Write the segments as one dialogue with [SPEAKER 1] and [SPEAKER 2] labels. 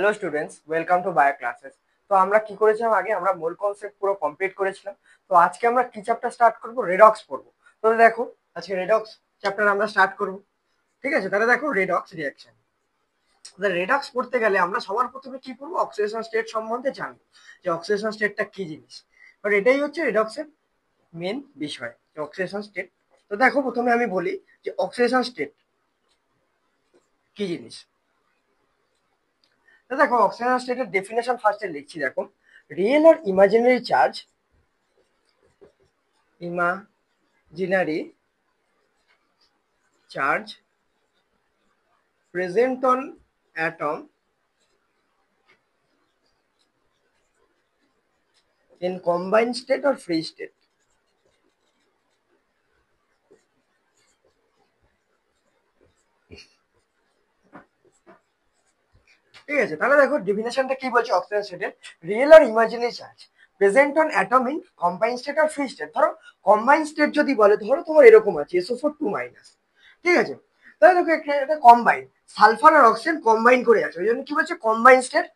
[SPEAKER 1] Hello students, welcome to bio classes. তো আমরা কি করেছিলাম, আগে আমরা মূল কনসেপ্ট পুরো কমপ্লিট করেছিলাম। তো আজকে আমরা কি চ্যাপ্টার স্টার্ট করব? রেডক্স পড়বো। তো দেখো, আজকে রেডক্স চ্যাপ্টার আমরা স্টার্ট করব। ঠিক আছে, তাহলে দেখো রেডক্স রিঅ্যাকশন। রেডক্স পড়তে গেলে আমরা সবার প্রথমে কি করবো? অক্সিডেশন স্টেট সম্বন্ধে জানবো, যে অক্সিডেশন স্টেটটা কি জিনিস। বাট এটাই হচ্ছে রেডক্সের মেন বিষয়, যে অক্সিডেশন স্টেট। তো দেখো, প্রথমে আমি বলি যে অক্সিডেশন স্টেট কি জিনিস। তো দেখো, অক্সিডেশন স্টেটের ডেফিনেশন ফার্স্টে লিখছি। দেখো, রিয়েল আর imaginary charge, imaginary charge present on atom in combined state or free state. ঠিক আছে, তাহলে দেখো ডেফিনেশনটা কি বলছে অক্সিজেন স্টেটের। রিয়েল আর imaginary charge present on atom in combine state আর ফ্রি স্টেট। ধরো কম্বাইন স্টেট যদি বলে, ধরো তোমার এরকম আছে SO4 2-। ঠিক আছে, তাহলে দেখো এটা কম্বাইন, সালফার আর অক্সিজেন কম্বাইন করে আছে, ওই জন্য কি বলছে combine state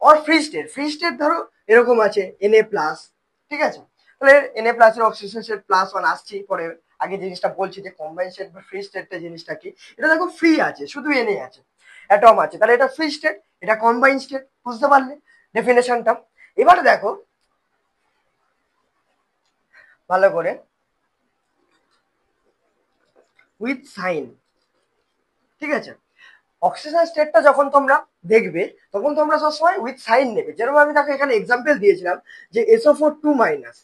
[SPEAKER 1] or free state. Free state ধরো এরকম আছে Na+। ঠিক আছে, তাহলে Na+ এর অক্সিজেন স্টেট +1 আসছি পরে। আগে জিনিসটা বলছি যে কম্বাইন স্টেট বা ফ্রি স্টেটটা জিনিসটা কি। এটা দেখো ফ্রি আছে, শুধু Na আছে, অ্যাটম আছে, তাহলে এটা ফ্রি স্টেট, এটা কম্বাইন স্টেট। বুঝতে পারলে ডেফিনেশনটা? এবারে দেখো ভালো করে, উইথ সাইন। ঠিক আছে, অক্সিজেন স্টেটটা যখন তোমরা দেখবে, তখন তোমরা সবসময় উইথ সাইন নেবে। যেরকম আমি তাকে এখানে এক্সাম্পল দিয়েছিলাম যে SO4 2-।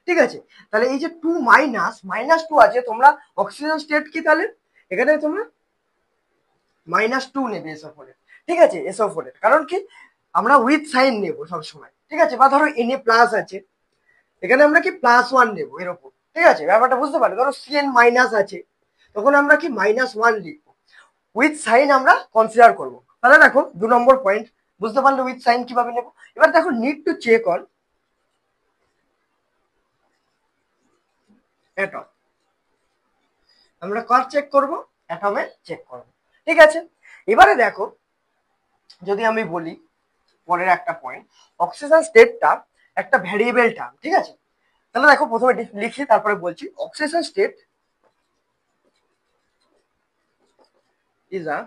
[SPEAKER 1] ঠিক আছে, তাহলে এই যে 2 - -2 আছে, তোমরা অক্সিজেন স্টেট কি, তাহলে এখানে তোমরা -2 নেবে SO4 এর। ঠিক আছে, SO4 এর কারণ কি, আমরা উইথ সাইন নেব সবসময়। ঠিক আছে, বা ধরো Na+ আছে, এখানে আমরা কি +1 নেবো এর উপর। ঠিক আছে, ব্যাপারটা বুঝতে পারলে? ধরো Cn- আছে, তখন আমরা কি -1 লিখবো। উইথ সাইন আমরা কনসিডার করব। তাহলে দেখো 2 নম্বর পয়েন্ট বুঝতে পারলে উইথ সাইন কিভাবে নেব। এবার দেখো, need to check on atom. আমরা কার চেক করব? অ্যাটমের চেক করব। ঠিক আছে, এবারে দেখো, যদি আমি বলি পরের একটা পয়েন্ট, অক্সিজেন স্টেটটা একটা ভ্যারিয়েবল টার্ম। ঠিক আছে, তাহলে দেখো প্রথমে লিখি, তারপরে বলছি। Oxygen state is a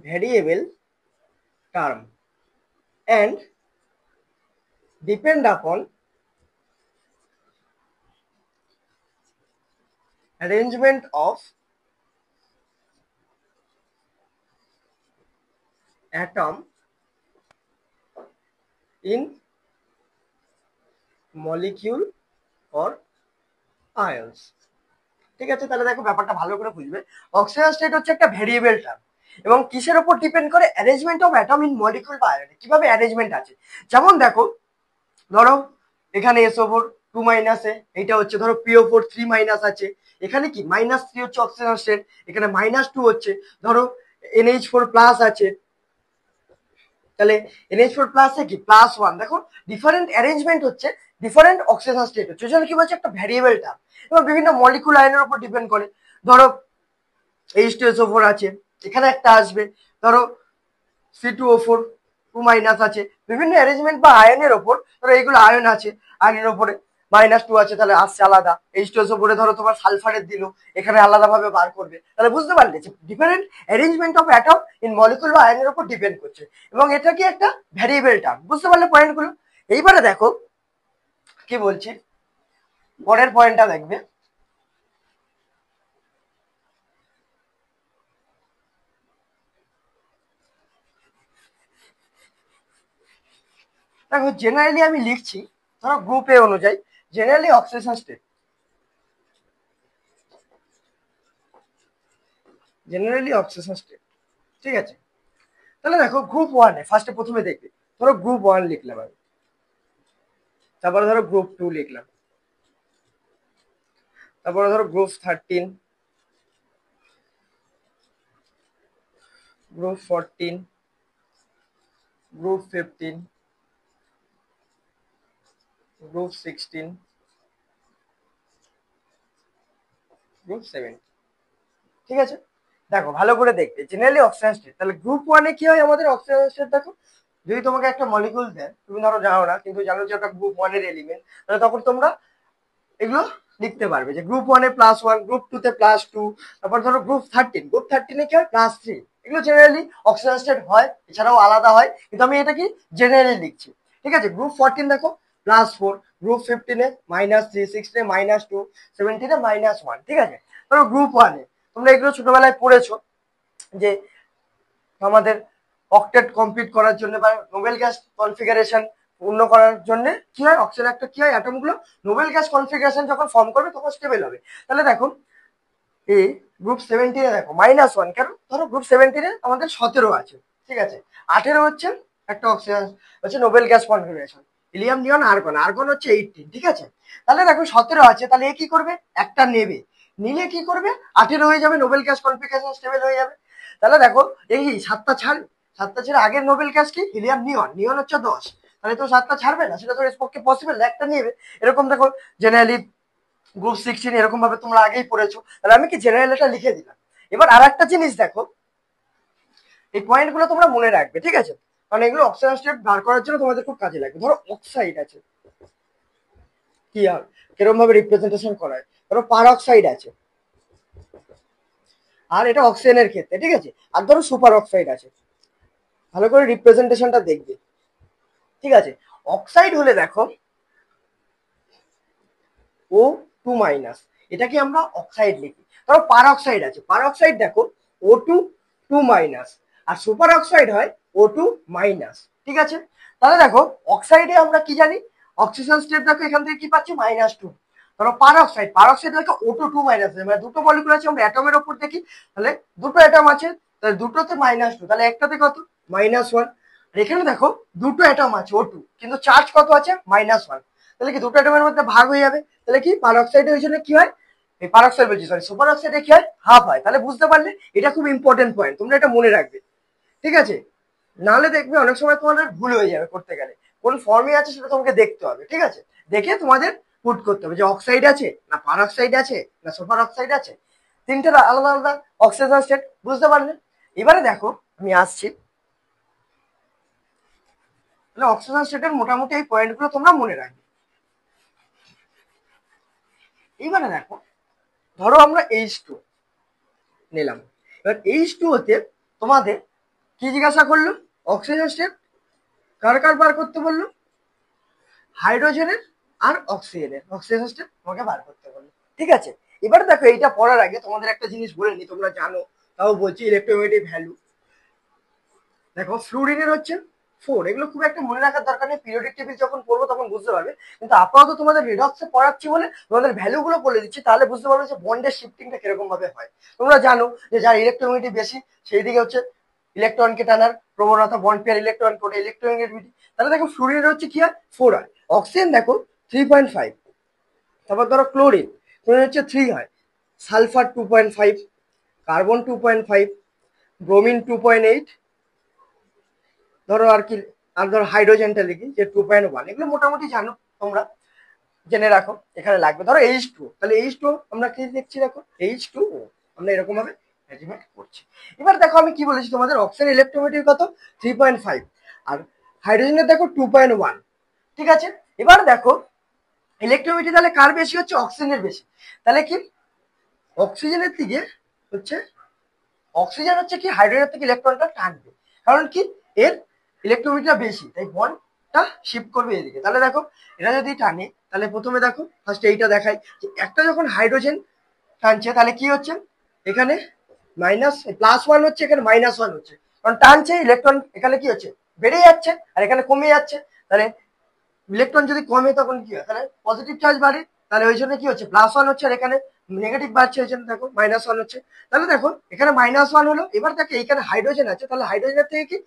[SPEAKER 1] variable term and depend upon arrangement of atom in molecule or ions. ঠিক আছে, তাহলে দেখো ব্যাপারটা ভালো করে বুঝবে। অক্সিজেন স্টেট হচ্ছে একটা ভেরিয়েবল টার্ম, এবং কিসের উপর ডিপেন্ড করে? Arrangement of atom in molecule বা আয়নে। কিভাবে অ্যারেঞ্জমেন্ট আছে, যেমন দেখো, ধরো এখানে SO4 2- এইটা হচ্ছে ধরো PO4 3- আছে, এখানে কি -3 হচ্ছে অক্সিজেন স্টেট, এখানে -2 হচ্ছে। ধরো NH4+ আছে, তাহলে NH4+ কি +1। দেখো ডিফারেন্ট অ্যারেঞ্জমেন্ট হচ্ছে, ডিফারেন্ট অক্সিজেন স্টেট হচ্ছে, ওই জন্য কি বলছে একটা ভ্যারিয়েবল টার্ম। এবং বিভিন্ন মলিকুল আয়নের উপর ডিপেন্ড করে। ধরো H2SO4 আছে, এখানে একটা আসবে, ধরো C2O4 2- আছে। বিভিন্ন অ্যারেঞ্জমেন্ট বা আয়নের ওপর, ধরো এইগুলো আয়ন আছে, আয়নের ওপরে -2 আছে, তাহলে আসছে আলাদা। H2SO4 ধরো তোমার সালফারের দিল, এখানে আলাদাভাবে বার করবে। তাহলে বুঝতে পারলে যে different arrangement of atom in molecule বা আয়নের উপর ডিপেন্ড করছে, এবং এটা কি একটা ভ্যারিয়েবল টার্ম। বুঝতে পারলে পয়েন্টগুলো? এইবারে দেখো কি বলছি, পরের পয়েন্টটা দেখবে। দেখো জেনারেলি আমি লিখছি, ধরো গ্রুপ এ অনুযায়ী generally oxidation state, generally oxidation state. ঠিক আছে, তাহলে দেখো গ্রুপ 1-এ ফার্স্টে প্রথমে দেখবে, ধরো গ্রুপ 1 লিখলাম আমি, তারপরে ধরো গ্রুপ 2 লিখলাম, তারপরে ধরো group 13, group 14, group 15, group 16, group 7। ঠিক আছে, দেখো ভালো করে দেখবে জেনারেলি অক্সিজেন স্টেট, তাহলে গ্রুপ ওয়ানে কি হয় আমাদের অক্সিজেন স্টেট দেখো, যদি তোমাকে একটা মলিকুল দেয় তুমি ধরো জানো না কিন্তু জানো যে ওটা গ্রুপ ওয়ানের এলিমেন্ট, তাহলে তখন তোমরা এগুলো লিখতে পারবে যে গ্রুপ ওয়ানে +1, গ্রুপ টু তে +2, তারপর ধরো গ্রুপ 13 কি হয় +3, এগুলো জেনারেলি অক্সিজেন স্টেট হয়, এছাড়াও আলাদা হয় কিন্তু আমি এটা কি জেনারেলি লিখছি। ঠিক আছে, গ্রুপ 14 দেখো +4, গ্রুপ 15-এ -3, 16-এ -2, 17-এ -1। ঠিক আছে, ধরো গ্রুপ ওয়ানে তোমরা এগুলো ছোটবেলায় পড়েছো যে আমাদের অক্টেট কমপ্লিট করার জন্য বা নোবেল গ্যাস কনফিগারেশন পূর্ণ করার জন্য কি হয় অক্সিজেন একটা কি হয় অ্যাটম গুলো নোবেল গ্যাস কনফিগারেশন যখন ফর্ম করবে তখন স্টেবল হবে। তাহলে দেখো এই গ্রুপ 17-এ দেখো -1, কেন ধরো গ্রুপ 17-এ আমাদের 17 আছে, ঠিক আছে, 18 হচ্ছে একটা অক্সিজেন হচ্ছে নোবেল গ্যাস কনফিগারেশন, হিলিয়াম নিয়ন আর্গন, আর্গন হচ্ছে 18। ঠিক আছে, তাহলে দেখো 17 আছে, তাহলে এ কি করবে একটা নেবে, নিলে কি করবে 18 হয়ে যাবে, নোবেল গ্যাস কনফিগারেশন স্টেবল হয়ে যাবে। তাহলে দেখো এই 7টা ছাড়বে, 7টা ছেড়ে আগের নোবেল গ্যাস কি হিলিয়াম নিয়ন, নিয়ন হচ্ছে 10, তাহলে তো 7টা ছাড়বে না, সেটা তো এর পক্ষে পসিবল না, একটা নেবে। এরকম দেখো জেনারেলি গ্রুপ 16 এরকম ভাবে তোমরা আগেই পড়েছো, তাহলে আমি কি জেনারেল এটা লিখে দিলাম। এবার আর একটা জিনিস দেখো, এই পয়েন্ট গুলো তোমরা মনে রাখবে, ঠিক আছে, কারণ এগুলো অক্সিজেন স্টেট বার করার জন্য তোমাদের খুব কাজে লাগবে। ধরো অক্সাইড আছে, কি আর কিরকম ভাবে রিপ্রেজেন্টেশন করা হয়, ধরো পার অক্সাইড আছে, আর এটা অক্সিজেনের ক্ষেত্রে, ঠিক আছে, আর ধরো সুপার অক্সাইড আছে, ভালো করে রিপ্রেজেন্টেশনটা দেখবে। ঠিক আছে, অক্সাইড হলে দেখো O2-, এটাকে আমরা অক্সাইড লিখি। ধরো পার অক্সাইড আছে, পার অক্সাইড দেখো O2-, আর সুপার অক্সাইড হয় O2-। ঠিক আছে, তাহলে দেখো অক্সাইডে আমরা কি জানি অক্সিজেন স্টেট দেখো এখান থেকে কি পাচ্ছি -2। ধরো পার অক্সাইড দেখো O2-, মানে দুটো মলিকুল আছে, আমরা অ্যাটমের ওপর দেখি, তাহলে দুটো অ্যাটম আছে, তাহলে দুটোতে -2, তাহলে একটাতে কত -1। আর এখানে দেখো দুটো অ্যাটম আছে O2, কিন্তু চার্জ কত আছে -1, তাহলে কি দুটো অ্যাটমের মধ্যে ভাগ হয়ে যাবে, তাহলে কি পার অক্সাইডে ওই জন্য কি হয়, এই পার অক্সাইড বলছি সরি সুপার অক্সাইডে কি হয় হাফ হয়। তাহলে বুঝতে পারলে এটা খুব ইম্পর্টেন্ট পয়েন্ট, তোমরা এটা মনে রাখবে। ঠিক আছে, নাহলে দেখবে অনেক সময় তোমাদের ভুল হয়ে যাবে করতে গেলে, কোন ফর্মে আছে সেটা তোমাকে দেখতে হবে। ঠিক আছে, দেখে তোমাদের পুট করতে হবে যে অক্সাইড আছে না পার অক্সাইড আছে না সুপার অক্সাইড আছে, তিনটে আলাদা আলাদা অক্সিজেন স্টেট, বুঝতে পারলে। এবারে দেখো আমি আসছি, তাহলে অক্সিজেন স্টেটের মোটামুটি এই পয়েন্টগুলো তোমরা মনে রাখবে। এইবারে দেখো ধরো আমরা H2 নিলাম, এবার H2 হতে তোমাদের কি জিজ্ঞাসা করলো অক্সিজেন স্টেট কার কার বার করতে বললো, হাইড্রোজেনের আর অক্সিজেনের অক্সিজেন স্টেট তোমাকে বার করতে বললো। ঠিক আছে, এবার দেখো এইটা পড়ার আগে তোমাদের একটা জিনিস বলে নি, তোমরা জানো তাও বলছি, ইলেকট্রোনেগেটিভ ভ্যালু। দেখো ফ্লুরিনের হচ্ছে 4, এগুলো খুব একটা মনে রাখার দরকার নেই, পিরিয়ডিক টেবিল যখন পড়বো তখন বুঝতে পারবে, কিন্তু আপাতত তোমাদের রিডক্সে পড়াচ্ছি বলে তোমাদের ভ্যালু গুলো বলে দিচ্ছি, তাহলে বুঝতে পারবে যে বন্ডের শিফটিংটা কিরকম ভাবে হয়। তোমরা জানো যে যার ইলেকট্রোনেগেটিভ বেশি সেই দিকে হচ্ছে ইলেকট্রনকে টানার প্রবণতা, বন্ড পেয়ার ইলেকট্রন করে ইলেকট্রোনেগেটিভিটি। তাহলে দেখো ফ্লুরিনের হচ্ছে কি হয় 4 হয়, অক্সিজেন দেখো 3.5, তারপর ধরো ক্লোরিন, ক্লোরিন হচ্ছে 3 হয়, সালফার 2.5, কার্বন 2.5, ব্রোমিন 2.8, ধরো আর কি, আর ধরো হাইড্রোজেনটা লিখি যে 2.1, এগুলো মোটামুটি জানো তোমরা, জেনে রাখো এখানে লাগবে। ধরো H2, তাহলে H2 আমরা কি দেখছি দেখো H2O, আমরা এরকম ভাবে অ্যারেঞ্জমেন্ট করছি। এবার দেখো আমি কি বলেছি তোমাদের অক্সিজেন ইলেকট্রোনেগেটিভ কত 3.5, আর হাইড্রোজেনের দেখো 2.1। ঠিক আছে, এবার দেখো ইলেকট্রোনেগেটিভ তাহলে কার বেশি হচ্ছে অক্সিজেনের বেশি, তাহলে কি অক্সিজেনের দিকে হচ্ছে, অক্সিজেন হচ্ছে কি হাইড্রোজেন থেকে ইলেকট্রনটা টানবে, কারণ কি এর ইলেকট্রোমিটার বেশি, তাই বন্ডটা শিফট করবে এদিকে। তাহলে দেখো এটা যদি টানে, তাহলে প্রথমে দেখো ফার্স্ট এইটা দেখাই যে একটা যখন হাইড্রোজেন টানছে তাহলে কি হচ্ছে এখানে +1 হচ্ছে, এখানে -1 হচ্ছে, কারণ টানছে ইলেকট্রন এখানে কি হচ্ছে বেড়ে যাচ্ছে আর এখানে কমে যাচ্ছে। তাহলে ইলেকট্রন যদি কমে তখন কি হয়, তাহলে পজিটিভ চার্জ বাড়ে, তাহলে ওই জন্য কি হচ্ছে +1 হচ্ছে, আর এখানে নেগেটিভ বাড়ছে, ওই জন্য দেখো -1 হচ্ছে। তাহলে দেখো এখানে -1 হলো, এবার দেখো এইখানে হাইড্রোজেন আছে, তাহলে হাইড্রোজেনের থেকে কি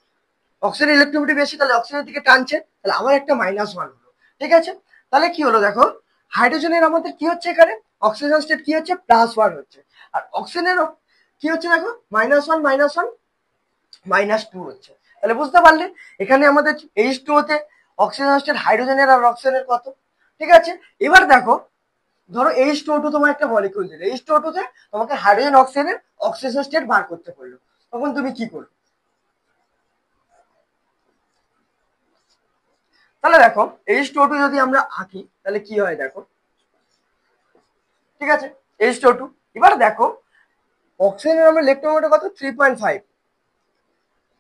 [SPEAKER 1] অক্সিজেন ইলেকট্রোনিটি বেশি, তাহলে অক্সিজেনের দিকে টানছে, তাহলে আবার একটা -1 হলো। ঠিক আছে, তাহলে কি হলো দেখো হাইড্রোজেনের আমাদের কি হচ্ছে এখানে অক্সিজেন স্টেট কি হচ্ছে +1 হচ্ছে, আর অক্সিজেনের কি হচ্ছে দেখো -1 -2 হচ্ছে। তাহলে বুঝতে পারলে এখানে আমাদের H2 তে অক্সিজেন স্টেট হাইড্রোজেনের আর অক্সিজেনের কত। ঠিক আছে, এবার দেখো ধরো H2O2 তোমার একটা মলিকিউল দিলে, H2O2 তে তোমাকে হাইড্রোজেন অক্সিজেনের অক্সিডেশন স্টেট বার করতে বললো, তখন তুমি কি করবে? তাহলে দেখো H2O2 যদি আমরা আঁকি তাহলে কি হয় দেখো, ঠিক আছে, H2O2। এবার দেখো অক্সিজেনের আমরা ইলেকট্রন কত 3.5,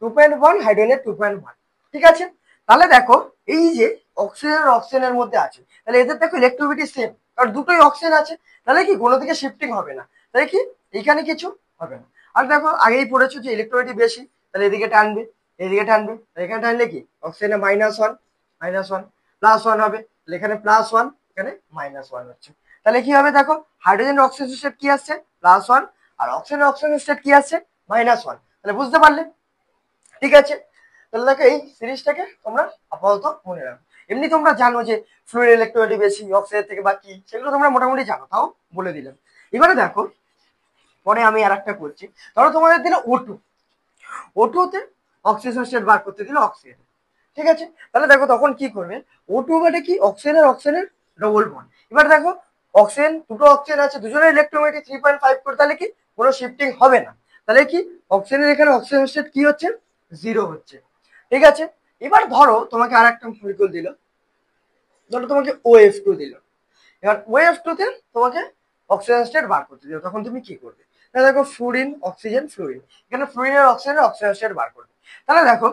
[SPEAKER 1] 2.1, হাইড্রোজেনের 2.1, ঠিক আছে। তাহলে দেখো এই যে অক্সিজেন আর অক্সিজেনের মধ্যে আছে, তাহলে এদের দেখো ইলেকট্রোবিটি সেম, কারণ দুটোই অক্সিজেন আছে, তাহলে কি কোনো দিকে শিফটিং হবে না, তাহলে কি এইখানে কিছু হবে না। আর দেখো আগেই পড়েছো যে ইলেকট্রোবিটি বেশি, তাহলে এদিকে টানবে, এদিকে টানবে, এখানে টানলে কি অক্সিজেনে -1, -1, +1 হবে, তাহলে এখানে +1, এখানে -1 হচ্ছে। তাহলে কি হবে দেখো, হাইড্রোজেন অক্সিজেন স্টেট কি আসছে +1, আর অক্সিজেন অক্সিজেন স্টেট কি আসছে -1। তাহলে বুঝতে পারলে, ঠিক আছে। তাহলে দেখো এই সিরিজটাকে তোমরা আপাতত মনে রাখো। এমনি তোমরা জানো যে ফ্লুইড ইলেকট্রোলাইটিক বেশি অক্সিজেন থেকে বা কি, সেগুলো তোমরা মোটামুটি জানো, তাও বলে দিলাম। এবারে দেখো পরে আমি আর একটা করছি, ধরো তোমাদের দিলে O2, O2 তে অক্সিজেন স্টেট বার করতে দিল অক্সিজেন, ঠিক আছে। তাহলে দেখো তখন কি করবে, O2 মানে কি অক্সিজেনের ডবল বন্ড। এবার দেখো অক্সিজেন, দুটো অক্সিজেন আছে, দুজনের ইলেকট্রোনেগেটিভ 3.5 করে, তাহলে কি কোনো শিফটিং হবে না, তাহলে কি অক্সিজেনের এখানে অক্সিজেন স্টেট কি হচ্ছে 0 হচ্ছে, ঠিক আছে। এবার ধরো তোমাকে আর একটা মলিকিউল দিল, ধরো তোমাকে OF2 দিল, এবার OF2 তে তোমাকে অক্সিজেন স্টেট বার করতে দিল, তখন তুমি কি করবে? তাহলে দেখো ফ্লুরিন অক্সিজেন ফ্লুরিন, এখানে ফ্লুরিনের অক্সিজেন স্টেট বার করবে। তাহলে দেখো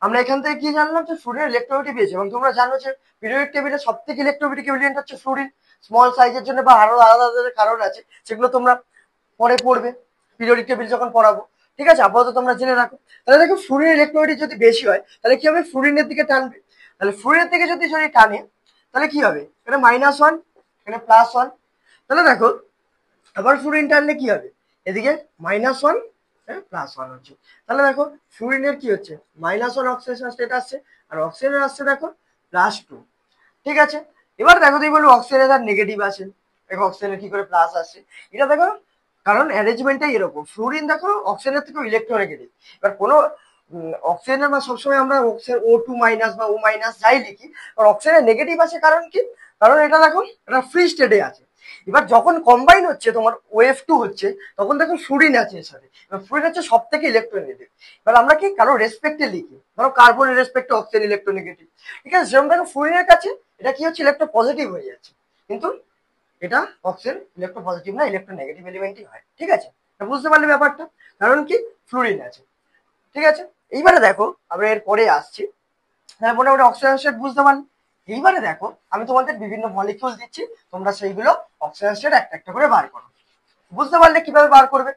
[SPEAKER 1] আমরা এখান থেকে কি জানলাম যে ফ্লুরিনের ইলেকট্রোবিটি পেয়েছি, এবং তোমরা জানো যে পিরিয়ডিক টেবিলে সব থেকে ইলেকট্রোবিটি এলিমেন্ট হচ্ছে ফ্লুরিন। স্মল সাইজের জন্য বা আরো আলাদা আলাদা কারণ আছে, সেগুলো তোমরা পরে পড়বে পিরিয়ডিক টেবিল যখন পড়াবো, ঠিক আছে, আপাতত তোমরা জেনে রাখো। তাহলে দেখো ফ্লুরিনের ইলেকট্রোবিটি যদি বেশি হয় তাহলে কি হবে, ফ্লুরিনের দিকে টানবে, তাহলে ফ্লুরিনের দিকে যদি টানে তাহলে কি হবে, এখানে -1, এখানে +1, তাহলে দেখো আবার ফ্লুরিন টানলে কি হবে, এদিকে -1, +1 হচ্ছে। তাহলে দেখো ফ্লুরিনের কি হচ্ছে -1 অক্সিডেশন স্টেট আসছে, আর অক্সিজেনের আসছে দেখো +2, ঠিক আছে। এবার দেখো তুমি বলবো অক্সিজেনের আর নেগেটিভ আছে, দেখো অক্সিজেনের কি করে প্লাস আসছে, এটা দেখো কারণ অ্যারেঞ্জমেন্টটাই এরকম, ফ্লুরিন দেখো অক্সিজেনের থেকে ইলেকট্রোনেগেটিভ। এবার কোনো অক্সিজেনের বা সবসময় আমরা অক্সিজেন O2- বা O- যাই লিখি, আর অক্সিজেনের নেগেটিভ আছে, কারণ কি, কারণ এটা দেখো এটা ফ্রি স্টেটে আছে। এবার যখন কম্বাইন হচ্ছে তোমার OF2 হচ্ছে, তখন দেখো ফ্লুরিন আছে এর সাথে, এবার ফ্লুরিন হচ্ছে সব থেকে ইলেকট্রোনেগেটিভ। এবার আমরা কি কারো রেসপেক্টে লিখি, ধরো কার্বনের রেসপেক্টে অক্সিজেন ইলেকট্রোনেগেটিভ, ঠিক আছে, যেমন দেখো ফ্লুরিনের কাছে এটা কি হচ্ছে ইলেকট্রো পজিটিভ হয়ে যাচ্ছে, কিন্তু এটা অক্সিজেন ইলেকট্রো পজিটিভ না, ইলেকট্রো নেগেটিভ এলিমেন্টই হয়, ঠিক আছে। বুঝতে পারলে ব্যাপারটা, কারণ কি ফ্লুরিন আছে, ঠিক আছে। এইবারে দেখো আমরা এর পরে আসছি, হ্যাঁ মোটামুটি অক্সিজেন স্টেট বুঝতে পারলে। এইবারে দেখো আমি তোমাদের বিভিন্ন মলিকিউল দিচ্ছি, তোমরা সেইগুলো অক্সিজেন স্টেট একটা একটা করে বার করো। বুঝতে পারলে কিভাবে বার করবে?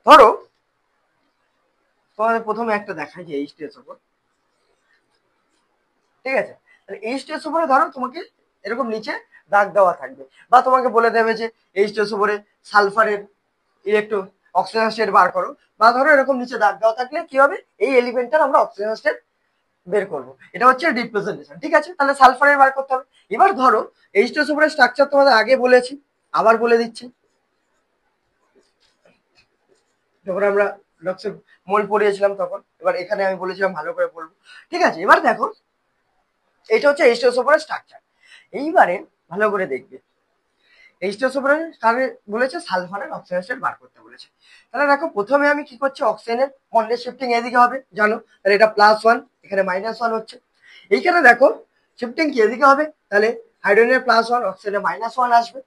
[SPEAKER 1] ধরো তোমাদের প্রথমে একটা দেখাই যে H2SO4, ঠিক আছে। তাহলে H2SO4 ধরো তোমাকে এরকম নিচে দাগ দেওয়া থাকবে, বা তোমাকে বলে দেবে যে H2SO4 সালফারের ইলেকট্রো অক্সিজেন স্টেট বার করো, বা ধরো এরকম নিচে দাগ দেওয়া থাকলে কি হবে, এই এলিমেন্টটার আমরা অক্সিজেন স্টেট বের করবো, এটা হচ্ছে রিপ্রেজেন্টেশন, ঠিক আছে। তাহলে সালফারের বার করতে হবে। এবার ধরো H2SO4 এর স্ট্রাকচার তোমাদের আগে বলেছি, আবার বলে দিচ্ছি, যখন আমরা লক্সের মোল পড়িয়েছিলাম তখন, এবার এখানে আমি বলেছিলাম ভালো করে বলবো, ঠিক আছে। এবার দেখো এটা হচ্ছে H2SO4 এর স্ট্রাকচার। এইবারে ভালো করে দেখবে, H2SO4 কারে বলেছে সালফারের অক্সিজেন স্টেট বার করতে বলেছে। তাহলে দেখো প্রথমে আমি কি করছি, অক্সিজেনের বন্ডের শিফটিং এদিকে হবে জানো, তাহলে এটা +1, এখানে -1 হচ্ছে। এইখানে দেখো শিফটিং কি এদিকে হবে, তাহলে হাইড্রোজেনের +1, অক্সিজেনের -1 আসবে।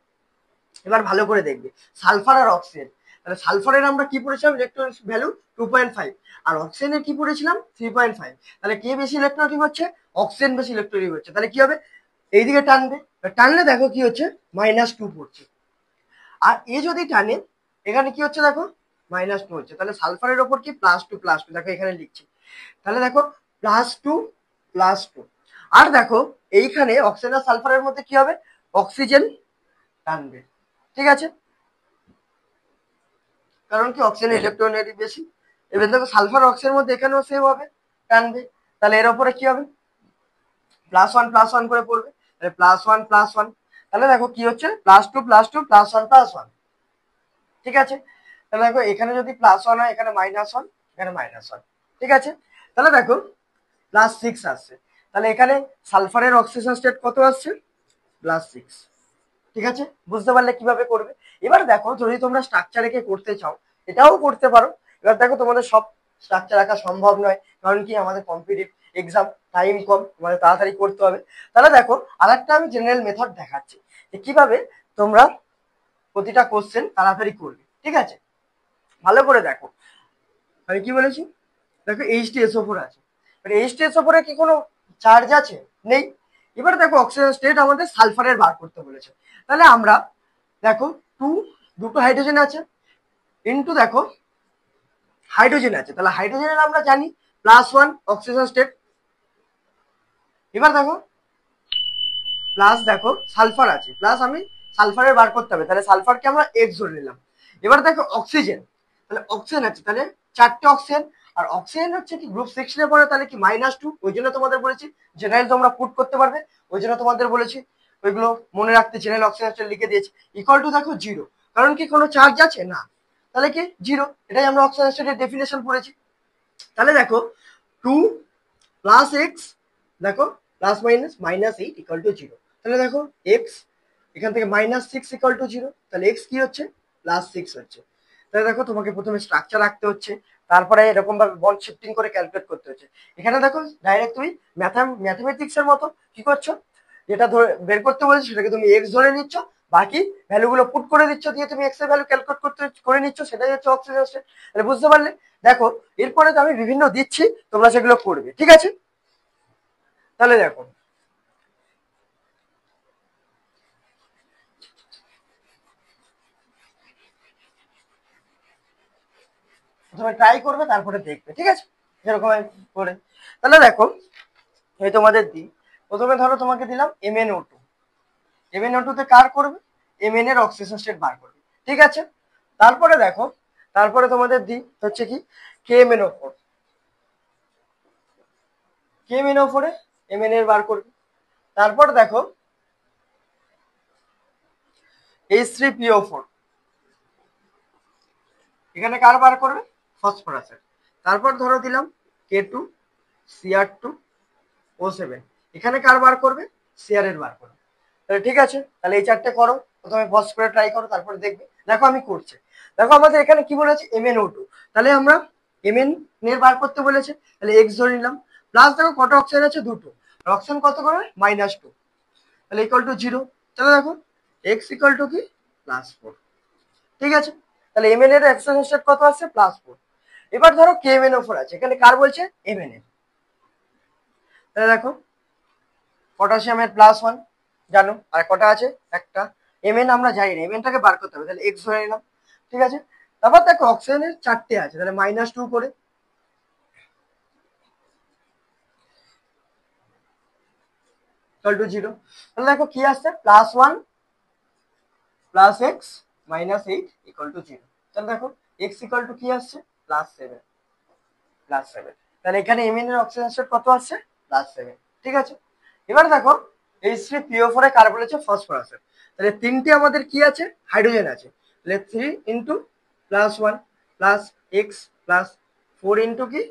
[SPEAKER 1] এবার ভালো করে দেখবে সালফার আর অক্সিজেন, তাহলে সালফারের আমরা কি পড়েছিলাম ইলেকট্রন ভ্যালু 2.5, আর অক্সিজেনের কি পড়েছিলাম 3.5, তাহলে কে বেশি ইলেকট্রনিক হচ্ছে, অক্সিজেন বেশি ইলেকট্রনিক হচ্ছে, তাহলে কি হবে এইদিকে টানবে, টানলে দেখো কি হচ্ছে -2 পড়ছে। আর এ যদি টানে এখানে কি হচ্ছে দেখো -2 হচ্ছে, তাহলে সালফারের ওপর কি +2 দেখো এখানে লিখছি, তাহলে দেখো +2 আর দেখো এইখানে অক্সিজেন আর সালফারের মধ্যে কি হবে, অক্সিজেন টানবে, ঠিক আছে, কারণ কি অক্সিজেন ইলেকট্রোনেগেটিভ বেশি। এবার দেখো সালফার অক্সিজেনের মধ্যে এখানেও সেম হবে, টানবে, তাহলে এর উপরে কি হবে +1 করে পড়বে, তাহলে +1, তাহলে দেখো কি হচ্ছে +2, +1, ঠিক আছে। তাহলে দেখো এখানে যদি +1 হয়, এখানে -1, এখানে -1, ঠিক আছে। তাহলে দেখো +6 আসছে, তাহলে এখানে সালফারের অক্সিজেন স্টেট কত আসছে +6। ঠিক আছে, বুঝতে পারলে কিভাবে করবে। এবার দেখো যদি তোমরা স্ট্রাকচার রেখে করতে চাও এটাও করতে পারো। এবার দেখো তোমাদের সব স্ট্রাকচার রাখা সম্ভব নয়, কারণ কি আমাদের কম্পিটিটিভ এক্সাম, টাইম কম, তোমাদের তাড়াতাড়ি করতে হবে। তাহলে দেখো আরেকটা আমি জেনারেল মেথড দেখাচ্ছি যে কিভাবে তোমরা প্রতিটা কোশ্চেন তাড়াতাড়ি করবে। ঠিক আছে, ভালো করে দেখো আমি কি বলেছি। দেখো H2SO4 আছে, H2SO4 কি কোনো চার্জ আছে? নেই। এবার দেখো অক্সিজেন স্টেট আমাদের সালফারের বার করতে বলেছে, তাহলে আমরা দেখো দুটো হাইড্রোজেন আছে ইন্টু দেখো হাইড্রোজেন আছে, তাহলে হাইড্রোজেনের আমরা জানি +1 অক্সিজেন স্টেট। এবার দেখো প্লাস দেখো সালফার আছে, প্লাস আমি সালফারের বার করতে হবে, তাহলে সালফারকে আমরা এক্স ধরে নিলাম। এবার দেখো অক্সিজেন, তাহলে অক্সিজেন আছে, তাহলে 4টে অক্সিজেন, আর অক্সিজেন হচ্ছে কি গ্রুপ 16 পড়ে, তাহলে কি -2, ওই জন্য তোমাদের বলেছি জেনারেল তোমরা পুট করতে পারবে, ওই জন্য তোমাদের বলেছি ওইগুলো মনে রাখতে জেনারেল অক্সিজেন লিখে দিয়েছি। ইকুয়াল টু দেখো 0, কারণ কি কোনো চার্জ আছে না, তাহলে কি 0, এটাই আমরা অক্সিজেন স্টেটের ডেফিনেশন পড়েছি। তাহলে দেখো 2 প্লাস এক্স, দেখো প্লাস মাইনাস -8 ইকুয়াল টু 0, তাহলে দেখো এক্স এখান থেকে -6 ইকুয়াল টু 0, তাহলে এক্স কি হচ্ছে +6 হচ্ছে। তাহলে দেখো তোমাকে প্রথমে স্ট্রাকচার রাখতে হচ্ছে, তারপরে এরকম ভাবে বন্ড শিফটিং করে ক্যালকুলেট করতে হচ্ছে। এখানে দেখো ডাইরেক্ট তুমি ম্যাথমেটিক্স এর মতো কি করছো, যেটা ধরে বের করতে বলছো সেটাকে তুমি এক্স ধরে নিচ্ছ, বাকি ভ্যালুগুলো পুট করে দিচ্ছ, দিয়ে তুমি এক্স এর ভ্যালু ক্যালকুলেট করে নিচ্ছ, সেটাই হচ্ছে অক্সিজেন স্টেট। তাহলে বুঝতে পারলে। দেখো এরপরে তো আমি বিভিন্ন দিচ্ছি, তোমরা সেগুলো করবে। ঠিক আছে, তাহলে দেখো প্রথমে ট্রাই করবে তারপরে দেখবে। ঠিক আছে, যেরকম আমি করে, তাহলে দেখো এই তোমাদের দিই। প্রথমে ধরো তোমাকে দিলাম MnO2, MnO2 তে কার করবে, Mn এর অক্সিজেন স্টেট বার করবে। ঠিক আছে, তারপরে দেখো তারপরে তোমাদের দিই হচ্ছে কি KMnO4, KMnO4 এ Mn এর বার করবে। তারপর দেখো H3PO4, এখানে কার বার করবে, ফসফরাসের। তারপর ধরো দিলাম K2Cr2O7, এখানে কার বার করবে, সিআর এর বার করবে। তাহলে ঠিক আছে, তাহলে এই 4টে করো, প্রথমে ফস করে ট্রাই করো, তারপরে দেখবে। দেখো আমি করছি, দেখো আমাদের এখানে কি বলেছে MnO2, তাহলে আমরা Mn এর বার করতে বলেছে, তাহলে এক্স ধরে নিলাম। প্লাস দেখো কটা অক্সিজেন আছে, দুটো, অক্সিজেন কত করে -2, তাহলে ইকুয়াল টু 0, তাহলে দেখো এক্স ইকুয়াল টু কি +4। ঠিক আছে, তাহলে Mn এর অক্সিজেন স্টেট কত আছে, +4। এবার ধরো KMnO4 আছে, এখানে কার বলছে, Mn এর। তাহলে দেখো পটাশিয়ামের +1 জানো, আর কটা আছে, একটা। Mn আমরা জানি না, Mnটাকে বার করতে হবে, তাহলে এক্স ধরে নিলাম। ঠিক আছে, তারপর দেখো অক্সিজেনের 4টে আছে, তাহলে -2 করে ইকুয়াল টু 0, তাহলে দেখো কি আসছে, +1 + x -8 ইকুয়াল টু 0, তাহলে দেখো এক্স ইকুয়াল টু কি আসছে, +7, +7। তাহলে এখানে Mn এর অক্সিজেন স্টেট কত আসছে, +7। ঠিক আছে, এবার দেখো H3PO4 এ কার বলেছে, ফসফরাসের। তাহলে 3টে আমাদের কি আছে, হাইড্রোজেন আছে, তাহলে 3 into +1 plus x plus 4 into কি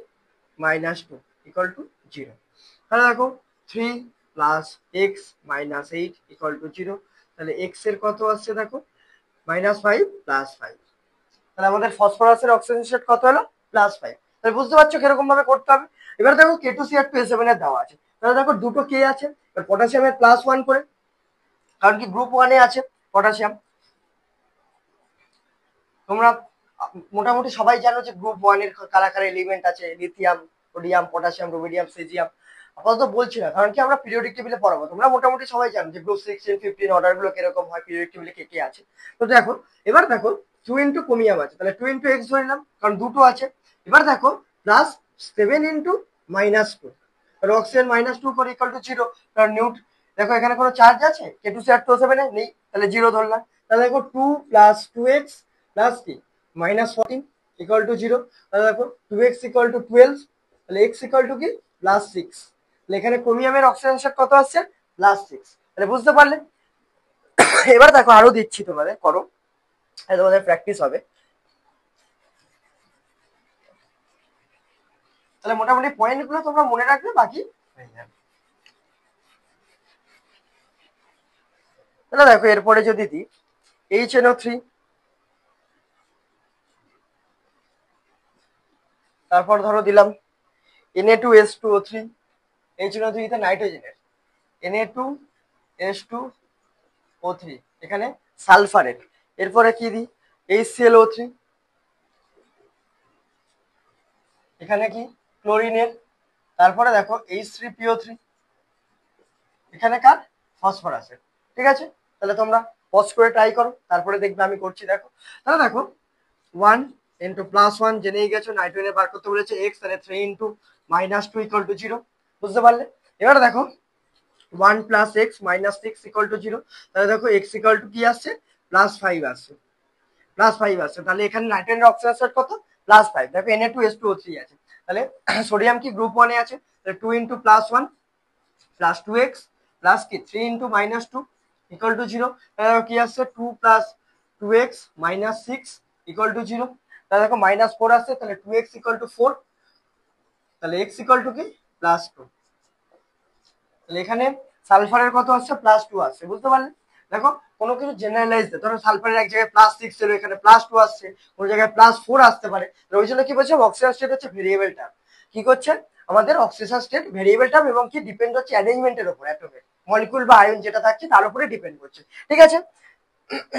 [SPEAKER 1] -2 ইকুয়াল টু 0, তাহলে দেখো 3 প্লাস এক্স -8 ইকুয়াল টু 0, তাহলে এক্স এর কত আসছে দেখো -5 +5, তাহলে আমাদের ফসফরাসের অক্সিজেন স্টেট কত হলো, +5। তাহলে বুঝতে পারছো কিরকম ভাবে করতে হবে। এবার দেখো K2Cr2O7 এর দেওয়া আছে, তাহলে দেখো দুটো কে আছে, পটাশিয়ামের +1 করে, কারণ কি গ্রুপ 1 এ আছে পটাশিয়াম। তোমরা মোটামুটি সবাই জানো যে গ্রুপ 1 এর কারা কারা এলিমেন্ট আছে, lithium, sodium, potassium, rubidium, caesium. আপাতত বলছি না, কারণ কি আমরা পিরিয়ডিক টেবিলে পড়াবো, তোমরা মোটামুটি সবাই জানো যে গ্রুপ 16 15 অর্ডার গুলো কিরকম হয়, পিরিয়ডিক টেবিলে কে কে আছে। তো দেখো এবার দেখো 2 ইন্টু ক্রোমিয়াম আছে, তাহলে 2 ইন্টু এক্স ধরে নিলাম, কারণ দুটো আছে। এবার দেখো +7 ইন্টু -2, তাহলে অক্সিজেন -2 করে ইকুয়াল টু 0, কারণ নিউট দেখো এখানে কোনো চার্জ আছে, K2Cr2O7 এ নেই, তাহলে 0 ধরলাম। তাহলে দেখো 2 + 2x প্লাস কি -14 ইকুয়াল টু 0, তাহলে দেখো 2x ইকুয়াল টু 12, তাহলে x ইকুয়াল টু কি +6, তাহলে এখানে ক্রোমিয়ামের অক্সিজেন স্টেট কত আসছে, +6। তাহলে বুঝতে পারলে। এবার দেখো আরো দিচ্ছি, তোমাদের করো, তোমাদের প্র্যাকটিস হবে। তাহলে মোটামুটি পয়েন্ট গুলো তোমরা মনে রাখবে, বাকি হয়ে যাবে। তাহলে দেখো এরপরে যদি দিই HNO3, তারপর ধরো দিলাম Na2S2O3, HNO3 তে নাইট্রোজেনের, Na2S2O3 এখানে সালফারের, এরপরে কি দিই HClO3, এখানে কি ক্লোরিনের, তারপরে দেখো H3PO3, এখানে কার ফসফরাসের। ঠিক আছে, তাহলে তোমরা পজ করে ট্রাই করো, তারপরে দেখবে আমি করছি। দেখো তাহলে দেখো 1 ইন্টু +1 জেনেই গেছো, নাইট্রোজেনে বার করতে বলেছে x, তাহলে 3 ইন্টু -2 ইকুয়াল টু 0, বুঝতে পারলে। এবার দেখো 1 plus x minus 6 equal to 0, তাহলে দেখো x ইকুয়াল টু কি আসছে +5 আসছে, +5 আসছে, তাহলে এখানে নাইট্রোজেনের অক্সিজেন কত +5। দেখো Na2S2O3 আছে, তাহলে সোডিয়াম কি গ্রুপ 1 এ আছে, তাহলে 2 ইন্টু +1 প্লাস 2x প্লাস কি 3 ইন্টু -2 ইকুয়াল টু 0, তাহলে কি আসছে 2 plus 2x minus 6 equal to 0, তাহলে দেখো -4 আসছে, তাহলে 2x ইকুয়াল টু 4, তাহলে x ইকুয়াল টু কি +2, তাহলে এখানে সালফারের কত আসছে +2 আসছে, বুঝতে পারলে। দেখো কোনো কিছু জেনারেলাইজ দেয়, ধরো সালফারের এক জায়গায় +6 ছিল, এখানে +2 আসছে, কোনো জায়গায় +4 আসতে পারে, ওই জন্য কি বলছে অক্সিজেন স্টেট হচ্ছে ভেরিয়েবল টার্ম। কি করছে আমাদের অক্সিজেন স্টেট ভেরিয়েবল টার্ম, এবং কি ডিপেন্ড হচ্ছে অ্যারেঞ্জমেন্টের উপর, অ্যাটমের মলিকুল বা আয়ন যেটা থাকছে তার উপরে ডিপেন্ড করছে। ঠিক আছে,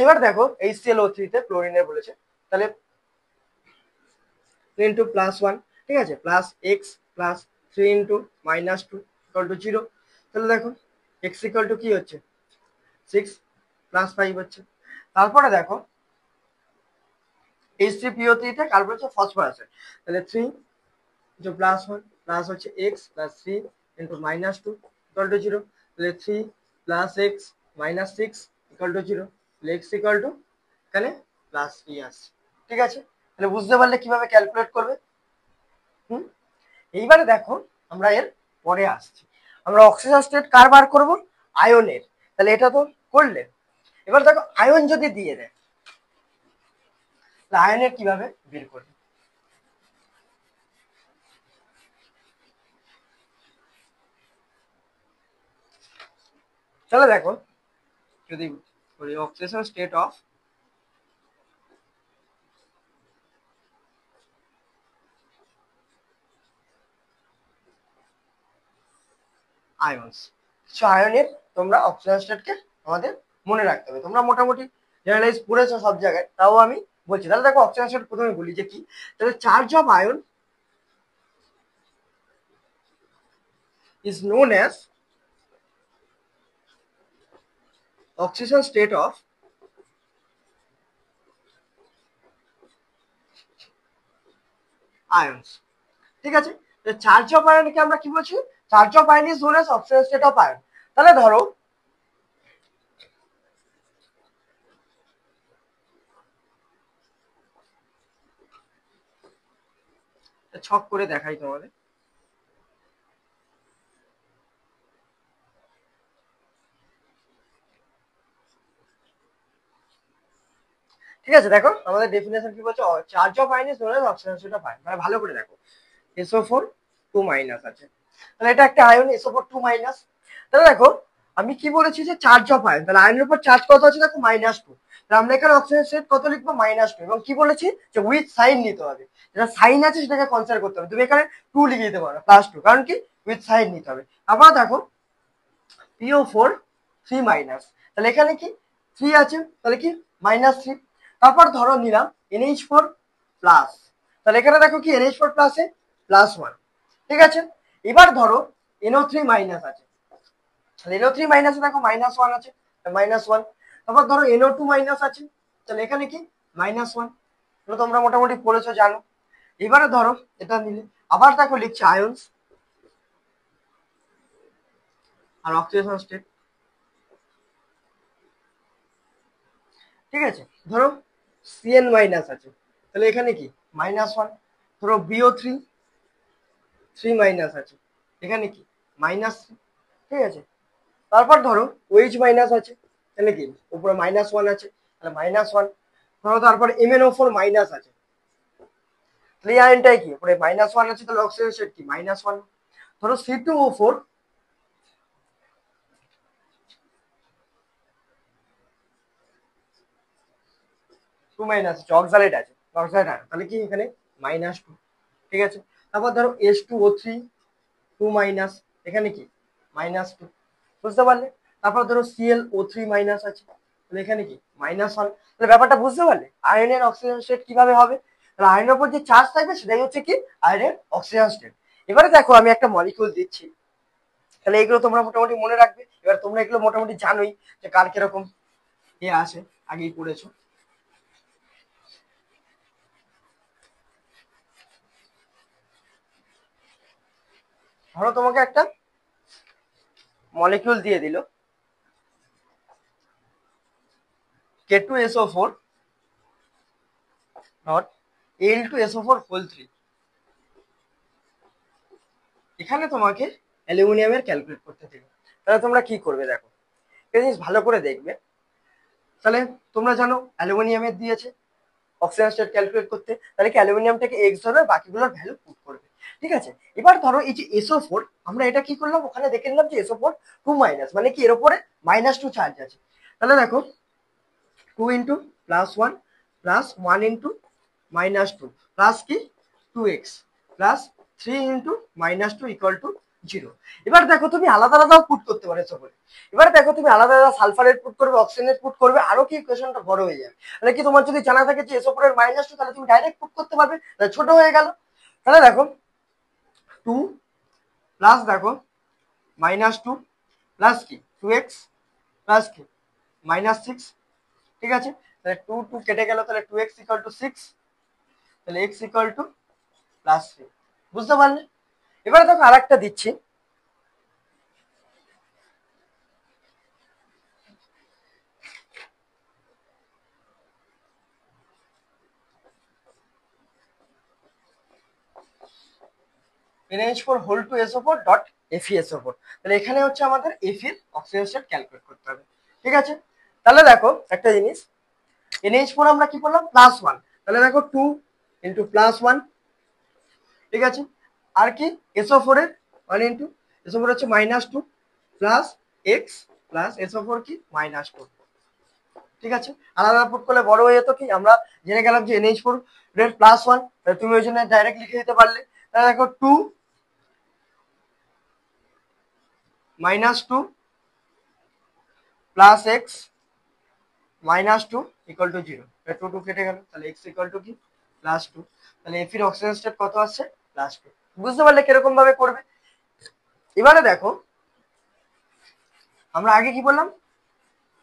[SPEAKER 1] এবার দেখো HClO3 তে ক্লোরিনের বলেছে, তাহলে 3 ইন্টু +1, ঠিক আছে, plus x plus 3 into -2 equal to 0, তাহলে দেখো এক্স ইকুয়াল টু কি হচ্ছে 6 +5 হচ্ছে। তারপরে দেখো H3PO3 তে কার্বন হচ্ছে ফসফরাসের, তাহলে 3 ইন্টু +1 প্লাস হচ্ছে x plus 3 into -2 equal to 0, তাহলে 3 plus x minus 6 equal to 0, তাহলে এক্স ইকুয়াল টু এখানে +3 আসছে। ঠিক আছে, তাহলে বুঝতে পারলে কিভাবে ক্যালকুলেট করবে। হুম, এইবারে দেখো আমরা এর পরে আসছি, আমরা অক্সিজেন স্টেট কার বার করব আয়নের, তাহলে এটা তো করলে। এবার দেখো আয়ন যদি দিয়ে দেয়, তাহলে আয়নের কিভাবে বের করবে। তাহলে দেখো যদি অক্সিজেন স্টেট অফ আয়নস, আয়নের তোমরা অক্সিজেন স্টেটকে আমাদের মনে রাখতে হবে, তোমরা মোটামুটি জেনারেলাইজ পড়েছো সব জায়গায়, তাও আমি বলছি। তাহলে দেখো অক্সিজেন স্টেট প্রথমে বলি যে কি, তাহলে charge of ion is known as oxidation state of ions। ঠিক আছে, চার্জ অফ আয়নকে আমরা কি বলছি, charge of ion is known as oxygen state of ion. তাহলে ধরো ছক করে দেখাই তোমাদের। ঠিক আছে, দেখো আমাদের ডেফিনেশন কি বলছে, charge of ion is known as oxygen state of ion, মানে ভালো করে দেখো SO4 2 আছে, তাহলে এটা একটা আয়ন SO4 2। তাহলে দেখো আমি কি বলেছি যে চার্জ অফ আয়ন, তাহলে আয়নের উপর চার্জ কত আছে দেখো -2, তাহলে আমরা এখানে অক্সিজেন স্টেট কত লিখবো -2, এবং কি বলেছি যে উইথ সাইন নিতে হবে, যেটা সাইন আছে সেটাকে কনসিডার করতে হবে, তুমি এখানে 2 লিখে দিতে পারো +2, কারণ কি উইথ সাইন নিতে হবে। আবার দেখো PO4 3, তাহলে এখানে কি 3 আছে, তাহলে কি -3, তারপর ধরো নিলাম NH4 প্লাস, তাহলে এখানে দেখো কি NH4 প্লাসে +1। ঠিক আছে, এবার ধরো NO3 আছে, তাহলে NO3 দেখো -1 আছে, -1, তারপর ধরো NO2 আছে, তাহলে এখানে কি -1, এগুলো তোমরা মোটামুটি পড়েছো জানো। এবারে ধরো এটা নিলে আবার দেখো লিখছে আয়নস আর অক্সিডেশন স্টেট। ঠিক আছে, ধরো CN- আছে, তাহলে এখানে কি -1, ধরো BO3 3 আছে, এখানে কি -3। ঠিক আছে, তারপর ধরো OH- আছে, তাহলে কি উপরে -1 আছে, তাহলে -1, ধরো তারপর MnO4- আছে, তাহলে এই আয়নটাই কি উপরে -1 আছে, তাহলে অক্সিজেন স্টেট কি -1। ধরো C2O4 টু মাইনাস আছে, অক্সালেট আছে, অক্সালেট আয়ন, তাহলে কি এখানে -2, ঠিক আছে। তারপর ধরো H2O3 2 মাইনাস, এখানে কি -2, বুঝতে পারলে। তারপর ধরো Cl O3 মাইনাস আছে, তাহলে এখানে কি -1, তাহলে ব্যাপারটা বুঝতে পারলে আয়নের অক্সিজেন স্টেট কিভাবে হবে। তাহলে আয়নের উপর যে চার্জ থাকবে সেটাই হচ্ছে কি আয়নের অক্সিজেন স্টেট। এবারে দেখো আমি একটা মলিকিউল দিচ্ছি, তাহলে এগুলো তোমরা মোটামুটি মনে রাখবে। এবার তোমরা এগুলো মোটামুটি জানোই যে কার কিরকম আসে, আগেই পড়েছো। ধরো তোমাকে একটা মলিকিউল দিয়ে দিল K2SO4 নট Al2SO4 হোল 3। এখানে তোমাকে অ্যালুমিনিয়ামের ক্যালকুলেট করতে দিবে, তাহলে তোমরা কি করবে দেখো, এই জিনিস ভালো করে দেখবে। তাহলে তোমরা জানো অ্যালুমিনিয়ামের দিয়েছে অক্সিজেন স্টেট ক্যালকুলেট করতে, তাহলে কি অ্যালুমিনিয়ামটাকে এক্স ধরবে, বাকিগুলোর ভ্যালু পুট করবে, ঠিক আছে। এবার ধরো এই যে SO4, আমরা এটা কি করলাম, ওখানে দেখে নিলাম যে SO4 2 মাইনাস, মানে কি এর উপরে -2 চার্জ আছে। তাহলে দেখো 2 ইন্টু +1 প্লাস 1 ইন্টু -2 প্লাস কি 2x plus 3 into -2 equal to 0। এবার দেখো তুমি আলাদা আলাদাও পুট করতে পারো এসব। এবার দেখো তুমি আলাদা আলাদা সালফারেট পুট করবে, অক্সিজেনের পুট করবে, আরো কি ইকুয়েশনটা বড় হয়ে যাবে। তাহলে কি তোমার যদি জানা থাকে যে SO4 এর -2, তাহলে তুমি ডাইরেক্ট পুট করতে পারবে, তাহলে ছোট হয়ে গেল। তাহলে দেখো 2 প্লাস দেখো -2 প্লাস কি 2x প্লাস কি -6, ঠিক আছে। তাহলে 2 2 কেটে গেল, তাহলে 2x ইকুয়াল টু 6, তাহলে x ইকুয়াল টু +3, বুঝতে পারলে। এবারে দেখো আরেকটা দিচ্ছি, NH4 whole 2 SO4 dot FeSO4, তাহলে এখানে হচ্ছে আমাদের F এর অক্সিজেন স্টেট ক্যালকুলেট করতে হবে, ঠিক আছে। তাহলে দেখো একটা জিনিস, NH4 আমরা কি করলাম +1, তাহলে দেখো 2 ইন্টু +1, ঠিক আছে। আর কি SO4 এর 1 ইন্টু SO4 হচ্ছে -2 প্লাস x প্লাস SO4 কি -2, ঠিক আছে। আলাদা পুট করলে বড় হয়ে যেত, কি আমরা জেনে গেলাম যে NH4 এর +1, তুমি ওই জন্য ডাইরেক্ট লিখে দিতে পারলে। তাহলে দেখো 2 -2 প্লাস x -2 ইকুয়াল টু 0, 2 2 কেটে গেল, তাহলে x ইকুয়াল টু কি +2, তাহলে F এর অক্সিজেন স্টেট কত আসছে +2, বুঝতে পারলে কিরকম ভাবে করবে। এবারে দেখো আমরা আগে কি বললাম